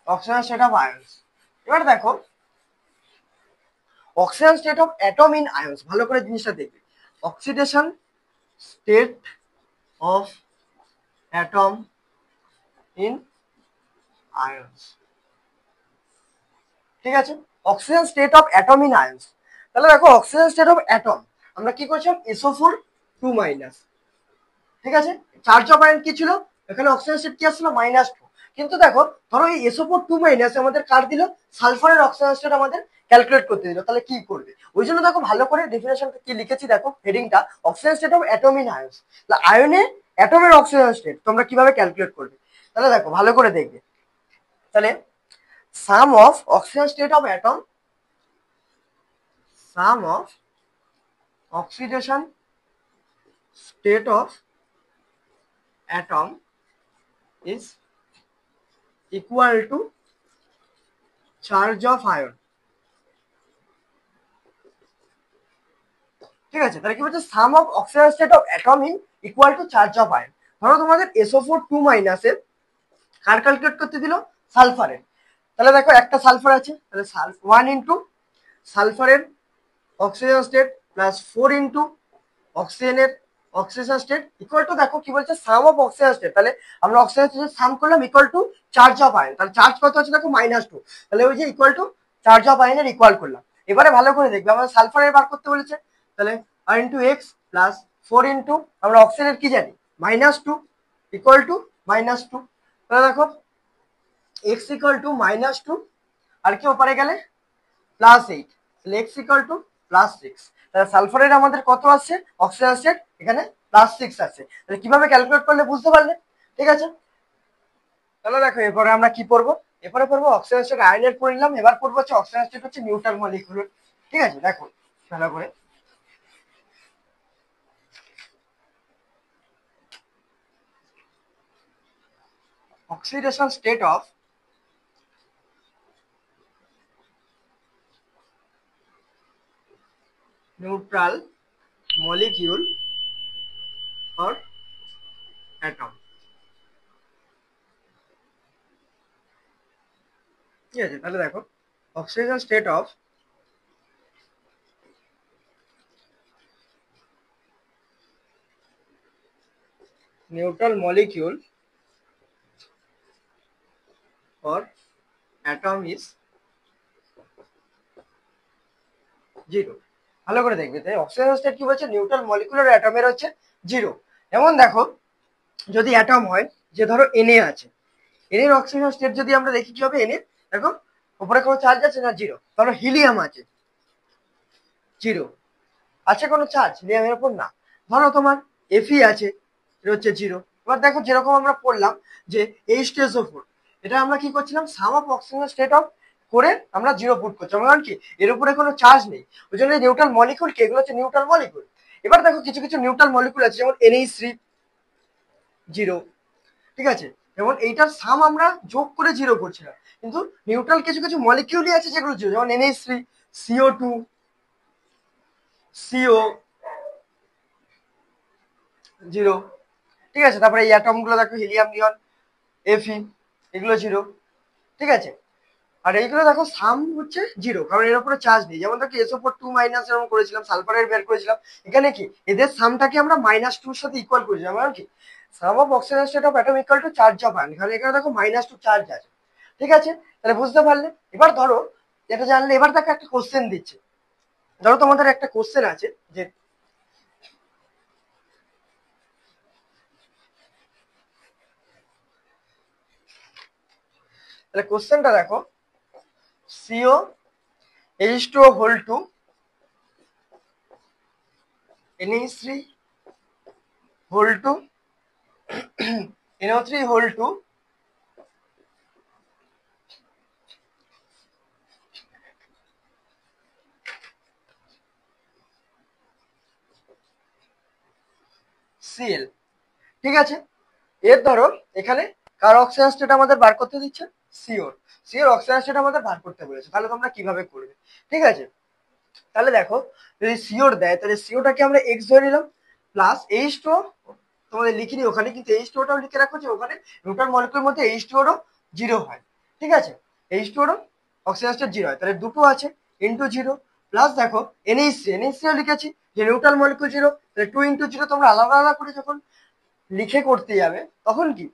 [SPEAKER 1] অক্সিজেন স্টেট অফ আয়ন্স, এবার দেখো oxygen state of atom in আয়ন্স, ভালো করে জিনিসটা দেখবে। Oxidation state of atom in আয়ন্স, ঠিক আছে। Oxygen state of atom in ions, তাহলে দেখো অক্সিজেন স্টেট অফ অ্যাটম আমরা কি করছিলাম SO4 2 মাইনাস, ঠিক আছে। চার্জ অফ আয়ন কি ছিল, এখানে অক্সিজেন স্টেট কি আসছিল -2, কিন্তু দেখো ধরো এই SO4 2 মাইনাস আমাদের কার দিল, সালফারের অক্সিজেন স্টেট আমাদের ক্যালকুলেট করতে দিল, তাহলে কি করবে। ওই জন্য দেখো ভালো করে ডেফিনেশনটা কি লিখেছি দেখো, হেডিংটা oxygen state of atom in ions, তাহলে আয়নে অ্যাটমের অক্সিজেন স্টেট তোমরা কিভাবে ক্যালকুলেট করবে, তাহলে দেখো ভালো করে দেখবে। তাহলে sum of oxygen state of atom, sum of oxidation state of atom is equal to charge of ion, ঠিক আছে। তাহলে কি বলছে sum of oxygen state of atom in equal to charge of ion. ধরো তোমাদের SO4 2 মাইনাসের কার calculate করতে দিল সালফারের, তাহলে দেখো একটা সালফার আছে, তাহলে 1 ইন্টু সালফারের অক্সিজেন স্টেট প্লাস 4 ইন্টু অক্সিজেনের অক্সিজেন স্টেট ইকুয়াল টু দেখো কি বলছে সাম অফ অক্সিজেন স্টেট, তাহলে আমরা অক্সিজেন স্টেট সাম করলাম equal to charge of ion, তাহলে চার্জ কত আছে দেখো -2, তাহলে ওই যে ইকুয়াল টু চার্জ অফ আয়নের ইকুয়াল করলাম। এবারে ভালো করে দেখবে আমাদের সালফারের বার করতে বলেছে, তাহলে আর ইন্টু এক্স প্লাস 4 ইন্টু আমরা অক্সিজেনের কি জানি -2 ইকুয়াল টু -2, তাহলে দেখো এক্স ইকুয়াল টু -2 আর কি ওপারে গেলে +8, তাহলে এক্স ইকুয়াল টু +6, তাহলে সালফারের আমাদের কত আসছে অক্সিজেন স্টেট এখানে +6 আছে, তাহলে কিভাবে ক্যালকুলেট করলে বুঝতে পারলে, ঠিক আছে। তাহলে দেখো এরপরে আমরা কি করবো, এরপরে পড়বো অক্সিজেন স্টেট আয়নের পড়ে নিলাম, এবার পড়বো হচ্ছে অক্সিজেন স্টেট হচ্ছে নিউট্রাল মলিকুলার। ঠিক আছে, দেখো ভালো করে oxidation state of neutral molecule or atom। ঠিক আছে, তাহলে দেখো oxidation state of neutral molecule or atom is 0। ভালো করে দেখবে, তাই অক্সিজেন স্টেট কি বলছে, নিউট্রাল মলিকুলার অ্যাটমের হচ্ছে 0। যেমন দেখো যদি অ্যাটম হয়, যে ধরো Na আছে, Na এর অক্সিজেন স্টেট যদি আমরা দেখি কি হবে, Na দেখো উপরে কোনো চার্জ আছে না, 0। ধরো হিলিয়াম আছে, 0। আছে কোনো চার্জ লিথিয়ামের উপর, না। ধরো তোমার Fe আছে, এটা হচ্ছে 0। এবার দেখো যেরকম আমরা পড়লাম যে H2SO4, এটা আমরা কি করছিলাম, সাম অফ অক্সিজেন স্টেট অফ করে আমরা 0 পুট করছি, কারণ কি এর উপরে কোনো চার্জ নেই, ওই জন্য নিউট্রাল মলিকুল কি, এগুলো হচ্ছে নিউট্রাল মলিকুল। এবার দেখো কিছু কিছু নিউট্রাল মলিকুল আছে, যেমন NH3 0। ঠিক আছে, যেমন এইটার সাম আমরা যোগ করে 0 করছিলাম, কিন্তু নিউট্রাল কিছু কিছু মলিকিউলই আছে যেগুলো 0, যেমন NH3, CO2, CO 0। ঠিক আছে, তারপরে এই অ্যাটম গুলো দেখো হিলিয়াম, নিয়ন, Fe, এগুলো 0। ঠিক আছে, আর এইগুলো দেখো সাম হচ্ছে 0, কারণ এর উপরে চার্জ নেই। যেমন দেখো SO4 2- যেমন করেছিলাম, সালফারের বের করেছিলাম, এখানে কি এদের সামটাকে আমরা -2 এর সাথে ইকুয়াল করেছিলাম, মানে কি sum of oxygen state of atom equal to charge of ion, কারণ এখানে দেখো -2 চার্জ আছে। ঠিক আছে, তাহলে বুঝতে পারলে। এবার ধরো এটা জানলে, এবার দেখো একটা কোশ্চেন দিচ্ছে, ধরো তোমাদের একটা কোশ্চেন আছে যে তাহলে কোশ্চেনটা দেখো, CO H2O whole 2 NH3 whole 2 NO3 whole 2 Cl। ঠিক আছে, এর ধরো এখানে কার অক্সিজেন স্টেট আমাদের বার করতে দিচ্ছে, সিওর। সিওর অক্সিজেন স্টেট আমাদের বার করতে বলেছে, তাহলে তোমরা কিভাবে করবে। ঠিক আছে, তাহলে দেখো যদি সিওর দেয়, তাহলে সিওটাকে আমরা এক্স ধরে নিলাম, প্লাস H2O তোমাদের লিখিনি ওখানে, কিন্তু H2Oটাও লিখে রাখো যে ওখানে নিউট্রাল মলিকুলের মধ্যে H2Oরও 0 হয়। ঠিক আছে, H2Oরও অক্সিজেন স্টেট 0 হয়, তাহলে দুটো আছে ইন্টু 0, প্লাস দেখো NH3 লিখেছি যে নিউট্রাল মলিকুল 0, তাহলে 2 ইন্টু 0 তোমরা আলাদা আলাদা করে যখন লিখে করতে যাবে, তখন কি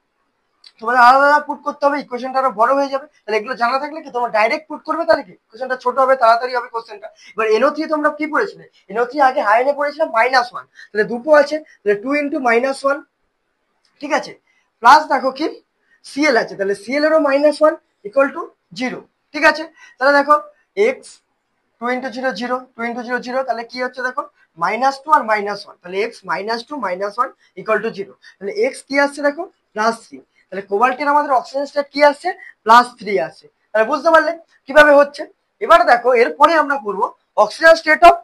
[SPEAKER 1] তোমাদের আলাদা আলাদা পুট করতে হবে, ইকুয়েশনটা আরো বড় হয়ে যাবে। তাহলে এগুলো জানা থাকলে কি তোমরা ডাইরেক্ট পুট করবে, তাহলে কি ইকুয়েশনটা ছোট হবে, তাড়াতাড়ি হবে কোশ্চেনটা। এবার NO3 তোমরা কি পড়েছিলে, NO3 আগে আয়নে পড়েছিলাম -1, তাহলে দুটো আছে, তাহলে 2 ইন্টু -1। ঠিক আছে, প্লাস দেখো কি Cl আছে, তাহলে Cl এরও -1 ইকুয়াল টু 0। ঠিক আছে, তাহলে দেখো এক্স 2 ইন্টু 0 0, 2 ইন্টু 0 0, তাহলে কি হচ্ছে দেখো -2 আর -1, তাহলে এক্স -2 -1 ইকুয়াল টু 0। তাহলে এক্স কি আসছে দেখো +3, তাহলে কোবাল্টের আমাদের অক্সিজেন স্টেট কি আসছে, +3 আসছে। তাহলে বুঝতে পারলে কিভাবে হচ্ছে। এবার দেখো এরপরে আমরা করবো oxygen state of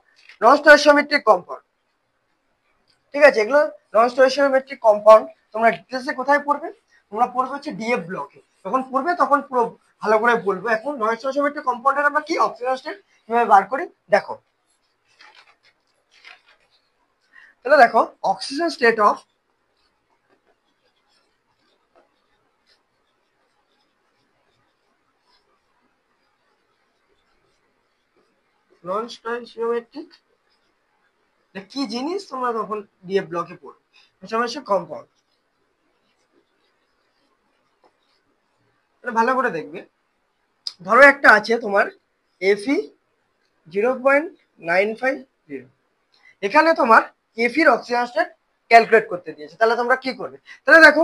[SPEAKER 1] non stoichiometric compound. ঠিক আছে, এগুলো নন স্টয়চিওমেট্রিক কম্পাউন্ড তোমরা ডিটেলসে কোথায় পড়বে, তোমরা পড়বে হচ্ছে ডিএফ ব্লকে, যখন পড়বে তখন পুরো ভালো করে বলবো। এখন নন স্টয়চিওমেট্রিক কম্পাউন্ডের আমরা কি অক্সিজেন স্টেট কিভাবে বার করি দেখো। তাহলে দেখো oxygen state of non stoichiometric কি জিনিস তোমরা তখন ডিএফ ব্লকে পড়বে, কম্পাউন্ড। ভালো করে দেখবে, ধরো একটা আছে তোমার Fe 0.950, এখানে তোমার এফির অক্সিজেন স্টেট ক্যালকুলেট করতে দিয়েছে, তাহলে তোমরা কি করবে। তাহলে দেখো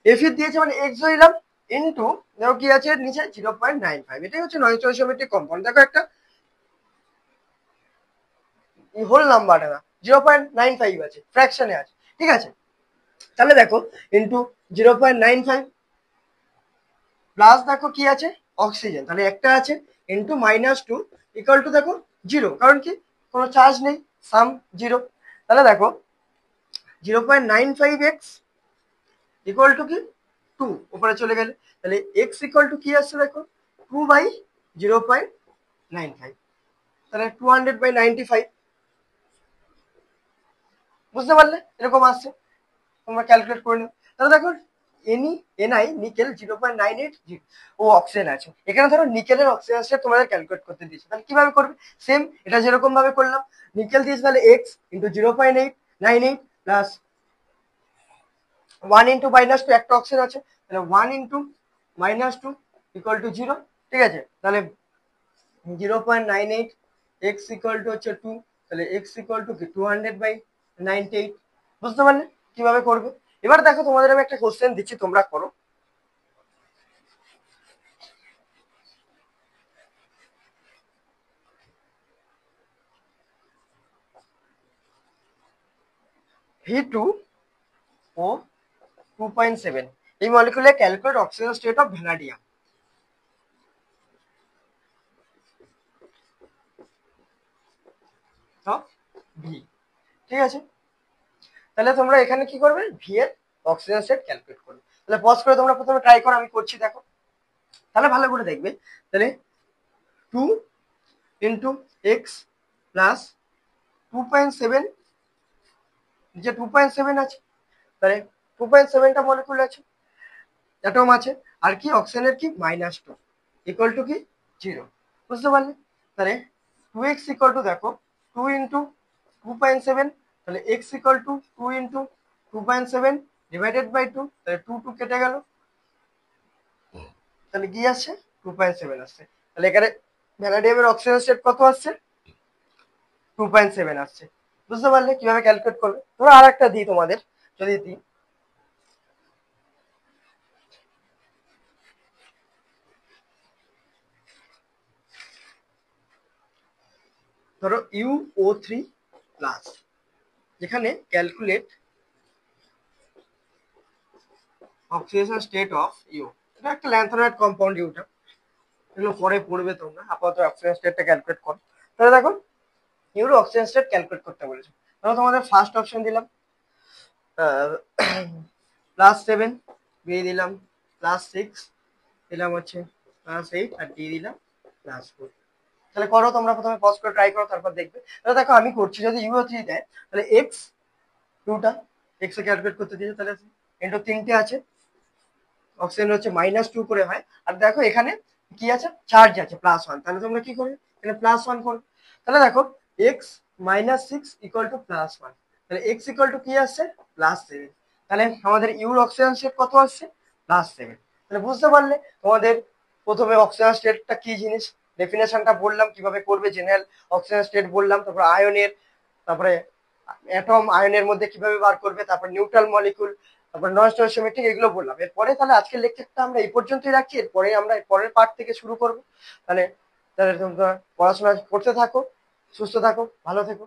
[SPEAKER 1] এফি দিয়েছে মানে এক্স ধরলাম, ইন্টু দেখো কি আছে নিচে 0.95, এটাই হচ্ছে নন স্টয়চিওমেট্রিক কম্পাউন্ড। দেখো একটা হোল নাম্বার না, 0.95 আছে, ফ্র্যাকশনে আছে। ঠিক আছে, তাহলে দেখো ইন্টু 0.95, প্লাস দেখো কি আছে অক্সিজেন, তাহলে একটা আছে ইন্টু -2 ইকুয়াল টু দেখো 0, কারণ কি কোনো চার্জ নেই, সাম 0। তাহলে দেখো 0.95x ইকুয়াল টু কি 2, উপরে চলে গেলে তাহলে x ইকুয়াল টু কি আসছে দেখো 2/0.95, তাহলে 200/95, বুঝতে পারলে এরকম আসছে, তোমরা ক্যালকুলেট করে নিও। তাহলে দেখো এনআই নিকেল 0.98 ও অক্সিজেন আছে, এখানে ধরো নিকেলের অক্সিজেন তোমাদের ক্যালকুলেট করতে দিয়েছে, তাহলে কিভাবে করবে, সেম এটা যেরকম ভাবে করলাম, নিকেল দিয়েছে তাহলে এক্স ইন্টু 0.898 প্লাস 1 ইন্টু -2, একটা অক্সিজেন আছে তাহলে 1 ইন্টু -2 ইকুয়াল টু 0, ঠিক আছে। তাহলে 0.98 এক্স ইকুয়াল টু হচ্ছে 2, তাহলে এক্স ইকুয়াল টু কি 200/98, বুঝতে পারলে কিভাবে করবে। এবার দেখো তোমাদের আমি একটা কোশ্চেন দিচ্ছি, তোমরা করো। V2 ও 2.7 এই মলিকুলে calculate oxygen state of vanadium of V, ঠিক আছে। তাহলে তোমরা এখানে কি করবে, ভি এর অক্সিজেন স্টেট ক্যালকুলেট করবে। তাহলে পজ করে তোমরা প্রথমে ট্রাই করো, আমি করছি দেখো, তাহলে ভালো করে দেখবে। তাহলে 2 ইন্টু এক্স প্লাস 2.7, যে 2.7 আছে, তাহলে 2.7টা মলিকুল আছে, অ্যাটম আছে, আর কি অক্সিজেনের কি -2 ইকুয়াল টু কি 0, বুঝতে পারলে। তাহলে 2x ইকুয়াল টু দেখো 2 ইন্টু 2.7, তাহলে x equal to 2 into 2.7 divided by 2, তাহলে 2 2 কেটে গেল, তাহলে কি আসছে 2.7 আসছে। তাহলে এখানে ভ্যানাডিয়ামের অক্সিজেন স্টেট কত আসছে 2.7 আসছে, বুঝতে পারলে কিভাবে ক্যালকুলেট করবে। ধরো আর একটা দিই তোমাদের, যদি দিই ধরো UO3 প্লাস, যেখানে calculate oxidation state of U, এটা একটা ল্যান্থোনাইট কম্পাউন্ড, ইউটা এগুলো পরে পড়বে তোমরা, আপাতত অক্সিজেন স্টেটটা ক্যালকুলেট করো। তাহলে দেখো ইউর অক্সিজেন স্টেট ক্যালকুলেট করতে বলেছে, তাহলে তোমাদের ফার্স্ট অপশন দিলাম +7, বি দিলাম +6, দিলাম হচ্ছে +8, আর ডি দিলাম +4। তাহলে করো তোমরা, প্রথমে পজ করে ট্রাই করো, তারপর দেখবে। তাহলে দেখো আমি করছি, যদি UO3 দেয় তাহলে এক্স 2টা, এক্স এ ক্যালকুলেট করতে দিয়েছে, তাহলে ইন্টু 3টে আছে, অক্সিজেন হচ্ছে -2 করে হয়, আর দেখো এখানে কি আছে চার্জ আছে +1, তাহলে তোমরা কি করবে এখানে +1 করবে। তাহলে দেখো এক্স -6 ইকুয়াল টু +1, তাহলে এক্স ইকুয়াল টু কি আসছে +7, তাহলে আমাদের ইউর অক্সিজেন স্টেট কত আসছে +7। তাহলে বুঝতে পারলে তোমাদের প্রথমে অক্সিজেন স্টেটটা কি জিনিস, ডেফিনেশনটা বললাম, কিভাবে করবে জেনারেল অক্সিজেন স্টেট বললাম, তারপর আয়নের, তারপরে অ্যাটম আয়নের মধ্যে কিভাবে বার করবে, তারপর নিউট্রাল মলিকুল, তারপর নন স্টোচিওমেট্রিক, এগুলো বললাম। এরপরে তাহলে আজকের লেকচারটা আমরা এই পর্যন্তই রাখছি, এরপরে আমরা পরের পার্ট থেকে শুরু করবো। তাহলে তাহলে তোমরা পড়াশোনা করতে থাকো, সুস্থ থাকো, ভালো থেকো।